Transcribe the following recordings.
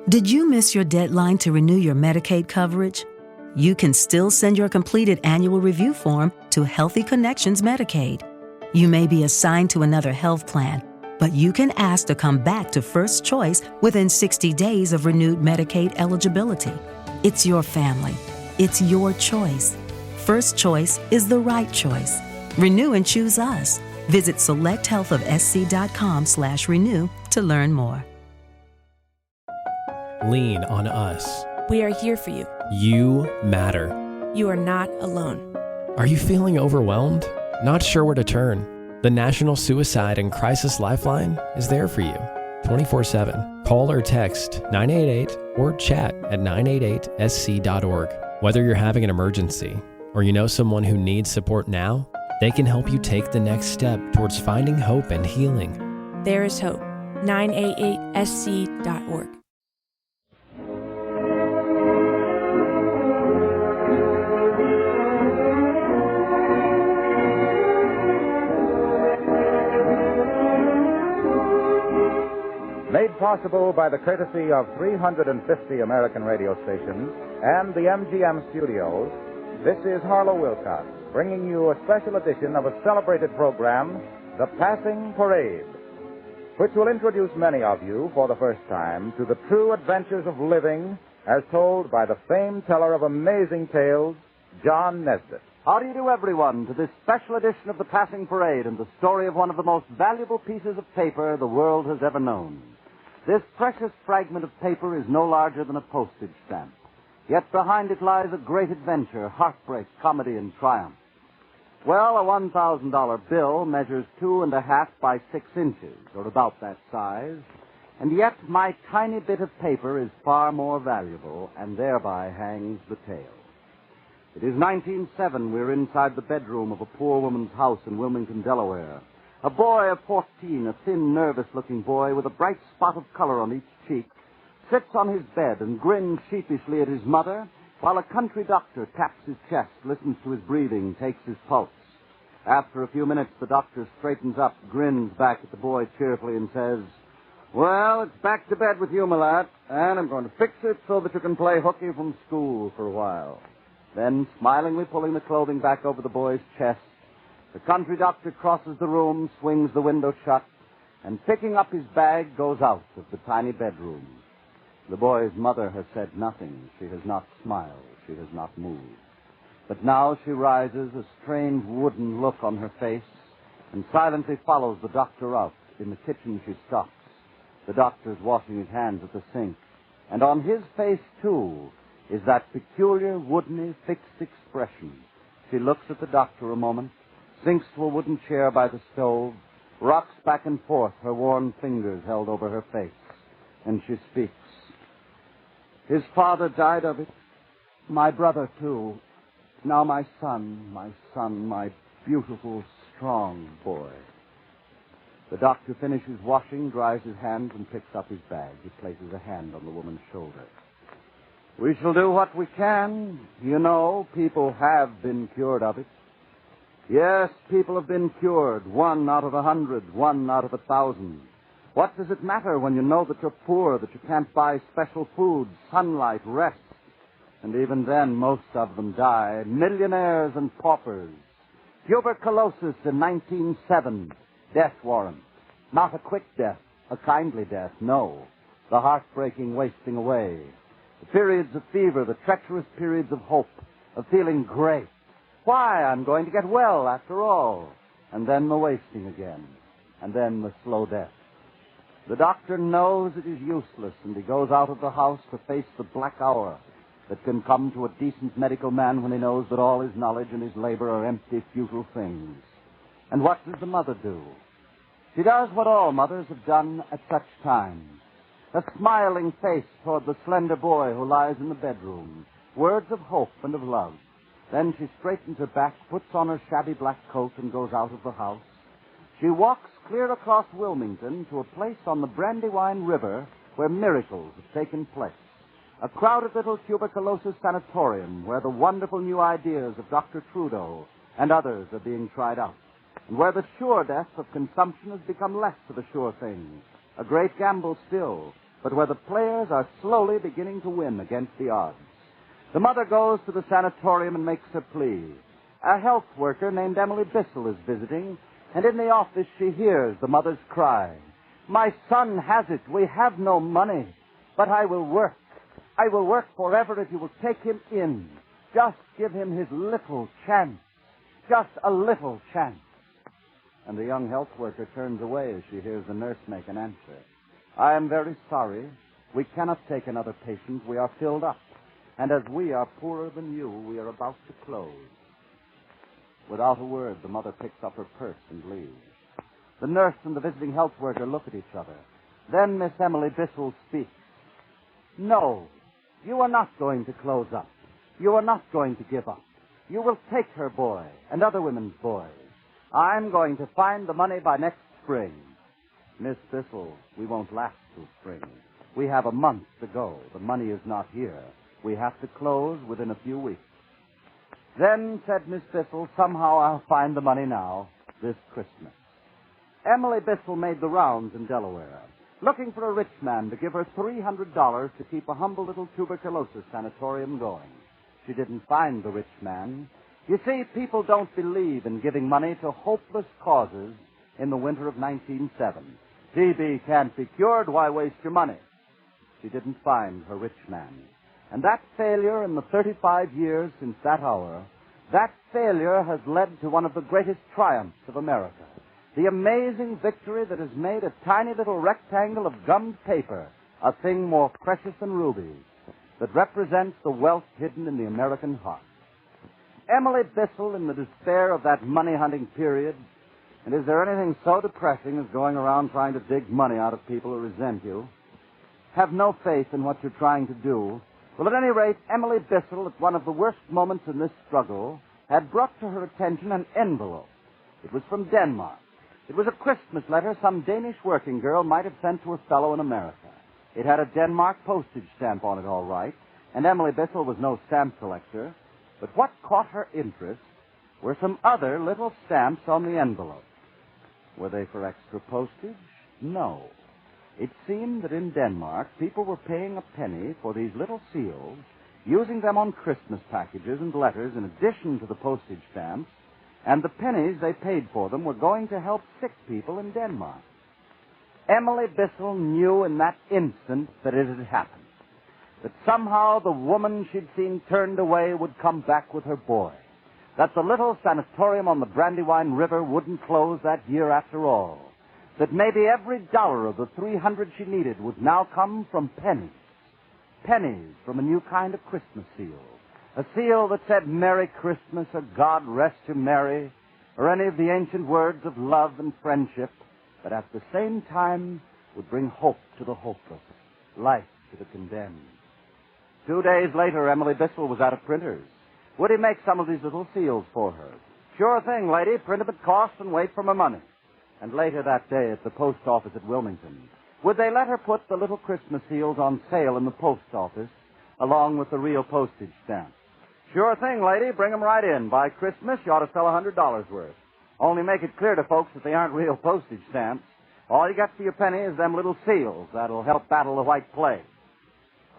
Did you miss your deadline to renew your Medicaid coverage? You can still send your completed annual review form to Healthy Connections Medicaid. You may be assigned to another health plan, but you can ask to come back to First Choice within 60 days of renewed Medicaid eligibility. It's your family. It's your choice. First Choice is the right choice. Renew and choose us. Visit selecthealthofsc.com/renew to learn more. Lean on us. We are here for you. You matter. You are not alone. Are you feeling overwhelmed? Not sure where to turn? The National Suicide and Crisis Lifeline is there for you 24/7. Call or text 988 or chat at 988sc.org. Whether you're having an emergency or you know someone who needs support now, they can help you take the next step towards finding hope and healing. There is hope. 988sc.org. Made possible by the courtesy of 350 American radio stations and the MGM studios, this is Harlow Wilcox bringing you a special edition of a celebrated program, The Passing Parade, which will introduce many of you for the first time to the true adventures of living as told by the famed teller of amazing tales, John Nesbitt. How do you do, everyone, to this special edition of The Passing Parade and the story of one of the most valuable pieces of paper the world has ever known. This precious fragment of paper is no larger than a postage stamp. Yet behind it lies a great adventure, heartbreak, comedy, and triumph. Well, a $1,000 bill measures 2.5 by 6 inches, or about that size, and yet my tiny bit of paper is far more valuable, and thereby hangs the tale. It is 1907. We're inside the bedroom of a poor woman's house in Wilmington, Delaware. A boy of 14, a thin, nervous-looking boy with a bright spot of color on each cheek, sits on his bed and grins sheepishly at his mother, while a country doctor taps his chest, listens to his breathing, takes his pulse. After a few minutes, the doctor straightens up, grins back at the boy cheerfully, and says, "Well, it's back to bed with you, my lad, and I'm going to fix it so that you can play hooky from school for a while." Then, smilingly pulling the clothing back over the boy's chest, the country doctor crosses the room, swings the window shut, and picking up his bag, goes out of the tiny bedroom. The boy's mother has said nothing. She has not smiled. She has not moved. But now she rises, a strange wooden look on her face, and silently follows the doctor out. In the kitchen she stops. The doctor's washing his hands at the sink. And on his face, too, is that peculiar, woodeny, fixed expression. She looks at the doctor a moment, sinks to a wooden chair by the stove, rocks back and forth, her worn fingers held over her face, and she speaks. "His father died of it. My brother, too. Now my son, my beautiful, strong boy." The doctor finishes washing, dries his hands, and picks up his bag. He places a hand on the woman's shoulder. "We shall do what we can. You know, people have been cured of it. Yes, people have been cured. 1 out of 100, 1 out of 1,000. What does it matter when you know that you're poor, that you can't buy special food, sunlight, rest? And even then, most of them die. Millionaires and paupers. Tuberculosis in 1907. Death warrant. Not a quick death, a kindly death, no. The heartbreaking wasting away. The periods of fever, the treacherous periods of hope, of feeling great. Why, I'm going to get well after all. And then the wasting again. And then the slow death. The doctor knows it is useless, and he goes out of the house to face the black hour that can come to a decent medical man when he knows that all his knowledge and his labor are empty, futile things. And what does the mother do? She does what all mothers have done at such times. A smiling face toward the slender boy who lies in the bedroom. Words of hope and of love. Then she straightens her back, puts on her shabby black coat, and goes out of the house. She walks clear across Wilmington to a place on the Brandywine River where miracles have taken place. A crowded little tuberculosis sanatorium where the wonderful new ideas of Dr. Trudeau and others are being tried out, and where the sure death of consumption has become less of a sure thing. A great gamble still, but where the players are slowly beginning to win against the odds. The mother goes to the sanatorium and makes her plea. A health worker named Emily Bissell is visiting, and in the office she hears the mother's cry. "My son has it. We have no money, but I will work. I will work forever if you will take him in. Just give him his little chance. Just a little chance." And the young health worker turns away as she hears the nurse make an answer. "I am very sorry. We cannot take another patient. We are filled up. And as we are poorer than you, we are about to close." Without a word, the mother picks up her purse and leaves. The nurse and the visiting health worker look at each other. Then Miss Emily Bissell speaks. "No, you are not going to close up. You are not going to give up. You will take her boy and other women's boys. I'm going to find the money by next spring." "Miss Bissell, we won't last till spring. We have a month to go. The money is not here. We have to close within a few weeks." "Then," said Miss Bissell, "somehow I'll find the money now, this Christmas." Emily Bissell made the rounds in Delaware, looking for a rich man to give her $300 to keep a humble little tuberculosis sanatorium going. She didn't find the rich man. You see, people don't believe in giving money to hopeless causes in the winter of 1907. TB can't be cured, why waste your money? She didn't find her rich man. And that failure in the 35 years since that hour, that failure has led to one of the greatest triumphs of America. The amazing victory that has made a tiny little rectangle of gummed paper a thing more precious than rubies, that represents the wealth hidden in the American heart. Emily Bissell, in the despair of that money-hunting period, and is there anything so depressing as going around trying to dig money out of people who resent you? Have no faith in what you're trying to do. Well, at any rate, Emily Bissell, at one of the worst moments in this struggle, had brought to her attention an envelope. It was from Denmark. It was a Christmas letter some Danish working girl might have sent to a fellow in America. It had a Denmark postage stamp on it, all right, and Emily Bissell was no stamp collector. But what caught her interest were some other little stamps on the envelope. Were they for extra postage? No. It seemed that in Denmark, people were paying a penny for these little seals, using them on Christmas packages and letters in addition to the postage stamps, and the pennies they paid for them were going to help sick people in Denmark. Emily Bissell knew in that instant that it had happened, that somehow the woman she'd seen turned away would come back with her boy, that the little sanatorium on the Brandywine River wouldn't close that year after all, that maybe every dollar of the $300 she needed would now come from pennies. Pennies from a new kind of Christmas seal. A seal that said Merry Christmas or God rest you merry, or any of the ancient words of love and friendship, but at the same time would bring hope to the hopeless, life to the condemned. 2 days later, Emily Bissell was at a printer's. Would he make some of these little seals for her? Sure thing, lady. Print them at cost and wait for my money. And later that day at the post office at Wilmington, would they let her put the little Christmas seals on sale in the post office along with the real postage stamps? Sure thing, lady. Bring them right in. By Christmas, you ought to sell $100 worth. Only make it clear to folks that they aren't real postage stamps. All you got for your penny is them little seals that'll help battle the white plague.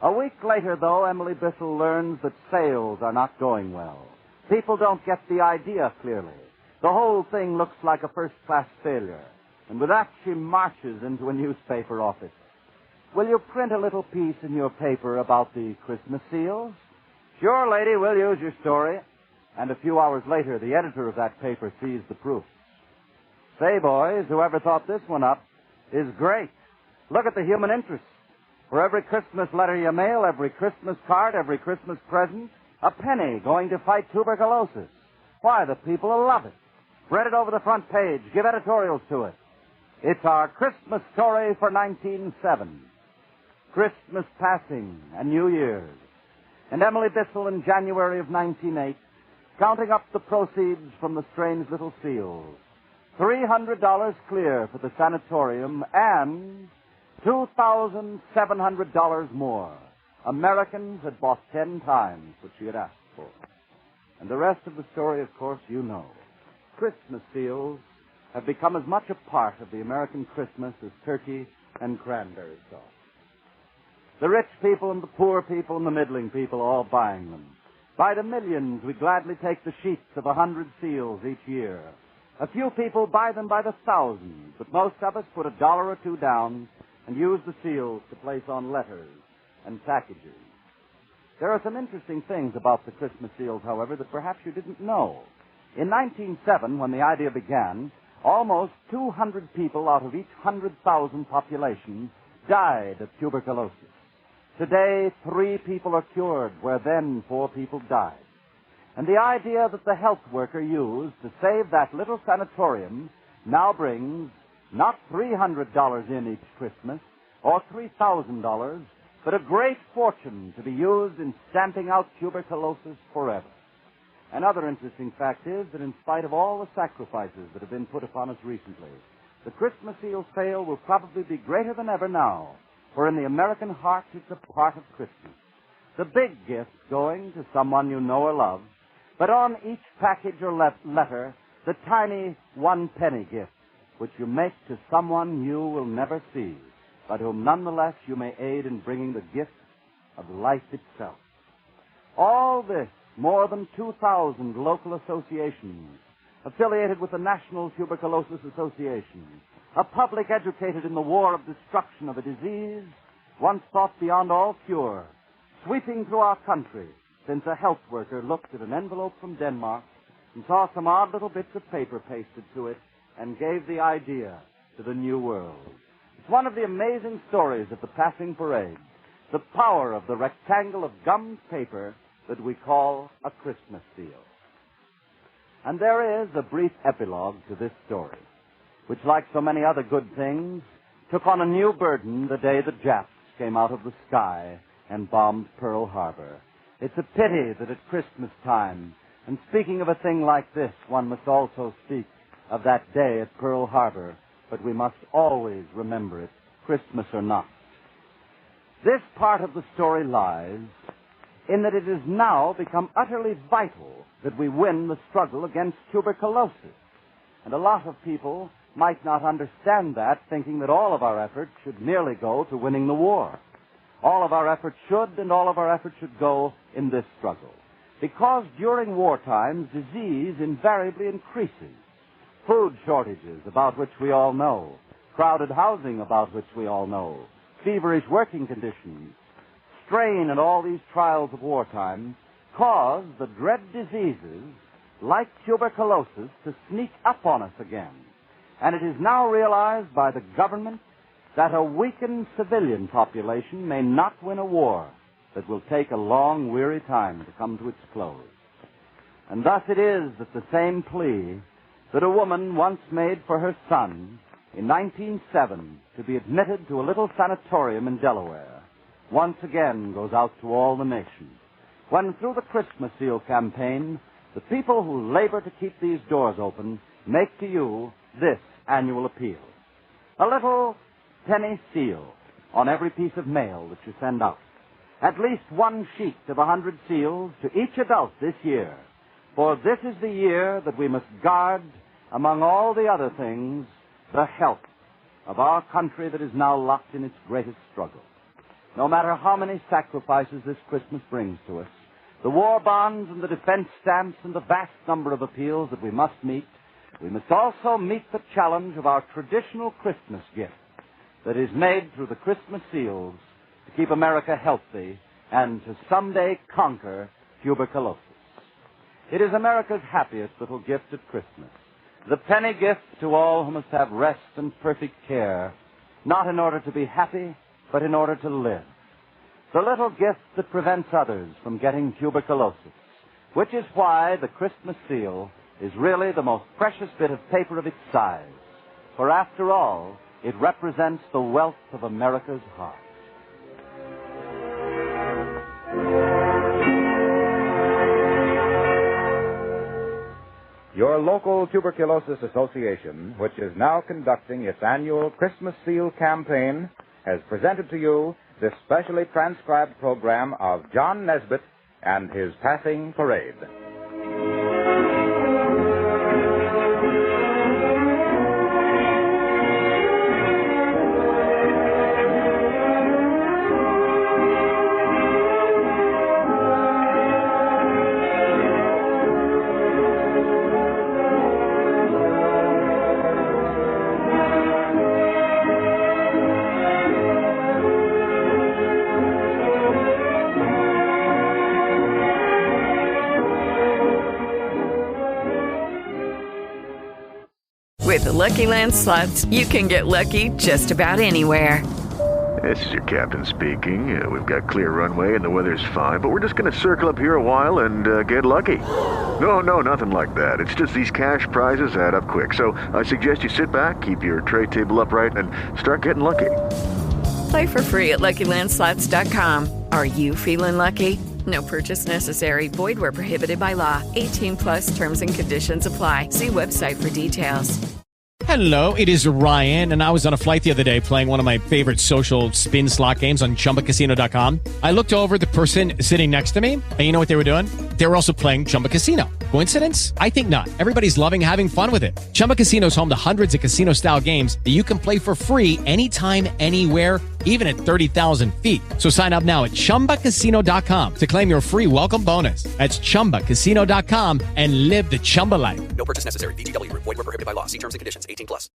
A week later, though, Emily Bissell learns that sales are not going well. People don't get the idea clearly. The whole thing looks like a first-class failure. And with that, she marches into a newspaper office. Will you print a little piece in your paper about the Christmas seals? Sure, lady, we'll use your story. And a few hours later, the editor of that paper sees the proof. Say, boys, whoever thought this one up is great. Look at the human interest. For every Christmas letter you mail, every Christmas card, every Christmas present, a penny going to fight tuberculosis. Why, the people will love it. Spread it over the front page. Give editorials to it. It's our Christmas story for 1907. Christmas passing and New Year's. And Emily Bissell in January of 1908, counting up the proceeds from the strange little seals. $300 clear for the sanatorium and $2,700 more. Americans had bought 10 times what she had asked for. And the rest of the story, of course, you know. Christmas seals have become as much a part of the American Christmas as turkey and cranberry sauce. The rich people and the poor people and the middling people all buying them. By the millions, we gladly take the sheets of 100 seals each year. A few people buy them by the thousands, but most of us put $1 or $2 down and use the seals to place on letters and packages. There are some interesting things about the Christmas seals, however, that perhaps you didn't know. In 1907, when the idea began, almost 200 people out of each 100,000 population died of tuberculosis. Today, 3 people are cured, where then 4 people died. And the idea that the health worker used to save that little sanatorium now brings not $300 in each Christmas or $3,000, but a great fortune to be used in stamping out tuberculosis forever. Another interesting fact is that in spite of all the sacrifices that have been put upon us recently, the Christmas seal sale will probably be greater than ever now, for in the American heart it's a part of Christmas. The big gift going to someone you know or love, but on each package or letter, the tiny 1-penny gift, which you make to someone you will never see, but whom nonetheless you may aid in bringing the gift of life itself. All this, more than 2,000 local associations, affiliated with the National Tuberculosis Association, a public educated in the war of destruction of a disease once thought beyond all cure, sweeping through our country since a health worker looked at an envelope from Denmark and saw some odd little bits of paper pasted to it and gave the idea to the new world. It's one of the amazing stories of the passing parade, the power of the rectangle of gummed paper that we call a Christmas seal. And there is a brief epilogue to this story, which, like so many other good things, took on a new burden the day the Japs came out of the sky and bombed Pearl Harbor. It's a pity that at Christmas time, and speaking of a thing like this, one must also speak of that day at Pearl Harbor, but we must always remember it, Christmas or not. This part of the story lies in that it has now become utterly vital that we win the struggle against tuberculosis. And a lot of people might not understand that, thinking that all of our efforts should merely go to winning the war. All of our efforts should, and all of our efforts should go in this struggle. Because during war times, disease invariably increases. Food shortages, about which we all know. Crowded housing, about which we all know. Feverish working conditions. Strain and all these trials of wartime cause the dread diseases, like tuberculosis, to sneak up on us again. And it is now realized by the government that a weakened civilian population may not win a war that will take a long, weary time to come to its close. And thus it is that the same plea that a woman once made for her son in 1907 to be admitted to a little sanatorium in Delaware once again goes out to all the nation, when through the Christmas seal campaign, the people who labor to keep these doors open make to you this annual appeal. A little penny seal on every piece of mail that you send out. At least one sheet of 100 seals to each adult this year, for this is the year that we must guard, among all the other things, the health of our country that is now locked in its greatest struggle. No matter how many sacrifices this Christmas brings to us, the war bonds and the defense stamps and the vast number of appeals that we must meet, we must also meet the challenge of our traditional Christmas gift that is made through the Christmas seals to keep America healthy and to someday conquer tuberculosis. It is America's happiest little gift at Christmas, the penny gift to all who must have rest and perfect care, not in order to be happy, but in order to live. The little gift that prevents others from getting tuberculosis, which is why the Christmas seal is really the most precious bit of paper of its size. For after all, it represents the wealth of America's heart. Your local tuberculosis association, which is now conducting its annual Christmas Seal campaign, has presented to you this specially transcribed program of John Nesbitt and his passing parade. Lucky Land Slots, you can get lucky just about anywhere. This is your captain speaking. We've got clear runway and the weather's fine, but we're just going to circle up here a while and get lucky. No, nothing like that. It's just these cash prizes add up quick. So I suggest you sit back, keep your tray table upright, and start getting lucky. Play for free at LuckyLandSlots.com. Are you feeling lucky? No purchase necessary. Void where prohibited by law. 18 plus terms and conditions apply. See website for details. Hello, it is Ryan, and I was on a flight the other day playing one of my favorite social spin slot games on ChumbaCasino.com. I looked over at the person sitting next to me, and you know what they were doing? They were also playing Chumba Casino. Coincidence? I think not. Everybody's loving having fun with it. Chumba Casino is home to hundreds of casino-style games that you can play for free anytime, anywhere, even at 30,000 feet. So sign up now at ChumbaCasino.com to claim your free welcome bonus. That's ChumbaCasino.com and live the Chumba life. No purchase necessary. VGW. Void where prohibited by law. See terms and conditions. 18 plus.